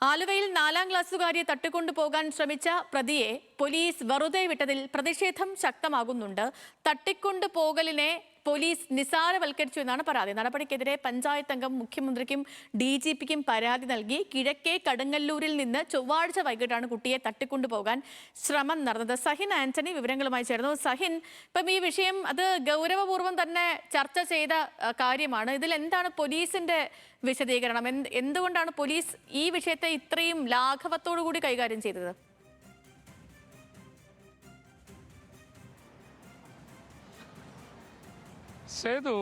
ആലുവയിൽ 4ാം ക്ലാസ്സുകാരിയെ തട്ടിക്കൊണ്ടുപോകാൻ ശ്രമിച്ച പ്രതിയെ പോലീസ് വെറുതെ വിട്ടതിൽ പ്രതിഷേധം ശക്തമാകുന്നുണ്ട്. തട്ടിക്കൊണ്ടുപോകലിനെ പോലീസ് നിസാരവൽക്കരിച്ചു എന്നാണ് പരാതി. നടപടിക്കെതിരെ പഞ്ചായത്ത് അംഗം മുഖ്യമന്ത്രിക്കും DGPക്കും പരാതി നൽകി. കിഴക്കേ കടുങ്ങല്ലൂരിൽ നിന്ന് ചൊവ്വാഴ്ച വൈകിട്ടാണ് കുട്ടിയെ തട്ടിക്കൊണ്ടുപോകാൻ ശ്രമം നടന്നത്. സഹിൻ ആന്റണി വിവരങ്ങളുമായി ചേർന്നു. സഹിൻ, ഇപ്പം ഈ വിഷയം അത് ഗൗരവപൂർവ്വം തന്നെ ചർച്ച ചെയ്ത കാര്യമാണ്. ഇതിൽ എന്താണ് പോലീസിന്റെ വിശദീകരണം? എന്തുകൊണ്ടാണ് പോലീസ് ഈ വിഷയത്തെ ഇത്രയും ലാഘവത്തോടു കൂടി കൈകാര്യം ചെയ്തത്? സേതു,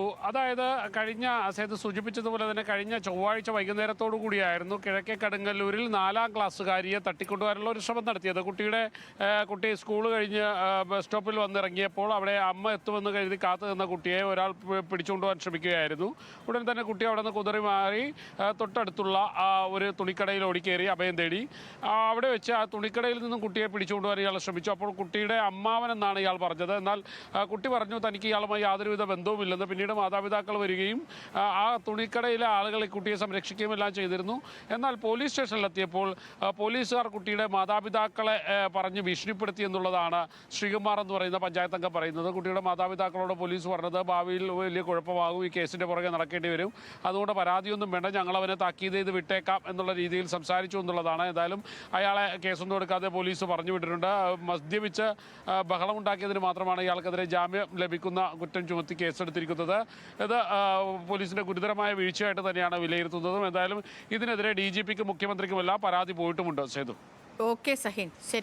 സേതു സൂചിപ്പിച്ചതുപോലെ തന്നെ കഴിഞ്ഞ ചൊവ്വാഴ്ച വൈകുന്നേരത്തോടു കൂടിയായിരുന്നു കിഴക്കേ കടുങ്ങല്ലൂരിൽ 4ാം ക്ലാസ്സുകാരിയെ തട്ടിക്കൊണ്ടുവരാനുള്ള ഒരു ശ്രമം നടത്തിയത്. കുട്ടി സ്കൂൾ കഴിഞ്ഞ് ബസ് സ്റ്റോപ്പിൽ വന്നിറങ്ങിയപ്പോൾ അവിടെ അമ്മ എത്തുമെന്ന് കരുതി കാത്തു നിന്ന കുട്ടിയെ ഒരാൾ പിടിച്ചുകൊണ്ടുപോകാൻ ശ്രമിക്കുകയായിരുന്നു. ഉടൻ തന്നെ കുട്ടി അവിടെ നിന്ന് കുതറി മാറി തൊട്ടടുത്തുള്ള ഒരു തുണിക്കടയിൽ ഓടിക്കേറി അഭയം തേടി. അവിടെ വെച്ച് ആ തുണിക്കടയിൽ നിന്നും കുട്ടിയെ പിടിച്ചുകൊണ്ടുപോകാൻ ഇയാൾ ശ്രമിച്ചു. അപ്പോൾ കുട്ടിയുടെ അമ്മാവൻ എന്നാണ് ഇയാൾ പറഞ്ഞത്. എന്നാൽ കുട്ടി പറഞ്ഞു തനിക്ക് ഇയാളുമായി യാതൊരുവിധ ബന്ധവും ഇല്ലെന്ന്. പിന്നീട് മാതാപിതാക്കൾ വരികയും ആ തുണിക്കടയിലെ ആളുകൾ ഈ കുട്ടിയെ സംരക്ഷിക്കുകയും എല്ലാം ചെയ്തിരുന്നു. എന്നാൽ പോലീസ് സ്റ്റേഷനിലെത്തിയപ്പോൾ പോലീസുകാർ കുട്ടിയുടെ മാതാപിതാക്കളെ പറഞ്ഞ് ഭീഷണിപ്പെടുത്തി എന്നുള്ളതാണ് ശ്രീകുമാർ എന്ന് പറയുന്ന പഞ്ചായത്ത് അംഗം പറയുന്നത്. കുട്ടിയുടെ മാതാപിതാക്കളോട് പോലീസ് പറഞ്ഞത് ഭാവിയിൽ വലിയ കുഴപ്പമാകും, ഈ കേസിൻ്റെ പുറകെ നടക്കേണ്ടി വരും, അതുകൊണ്ട് പരാതിയൊന്നും വേണ്ട, ഞങ്ങളവനെ താക്കീത് ചെയ്ത് വിട്ടേക്കാം എന്നുള്ള രീതിയിൽ സംസാരിച്ചു എന്നുള്ളതാണ്. എന്തായാലും അയാളെ കേസൊന്നും എടുക്കാതെ പോലീസ് പറഞ്ഞു വിട്ടിട്ടുണ്ട്. മദ്യപിച്ച് ബഹളമുണ്ടാക്കിയതിന് മാത്രമാണ് ഇയാൾക്കെതിരെ ജാമ്യം ലഭിക്കുന്ന കുറ്റം ചുമത്തി കേസെടുത്തിരിക്കുന്നത്. ഇത് പോലീസിന്റെ ഗുരുതരമായ വീഴ്ചയായിട്ട് തന്നെയാണ് വിലയിരുത്തുന്നതും. എന്തായാലും ഇതിനെതിരെ DGPക്കും മുഖ്യമന്ത്രിക്കുമെല്ലാം പരാതി പോയിട്ടുമുണ്ട്. സേതു. ഓക്കെ സഹിൻ, ശരി.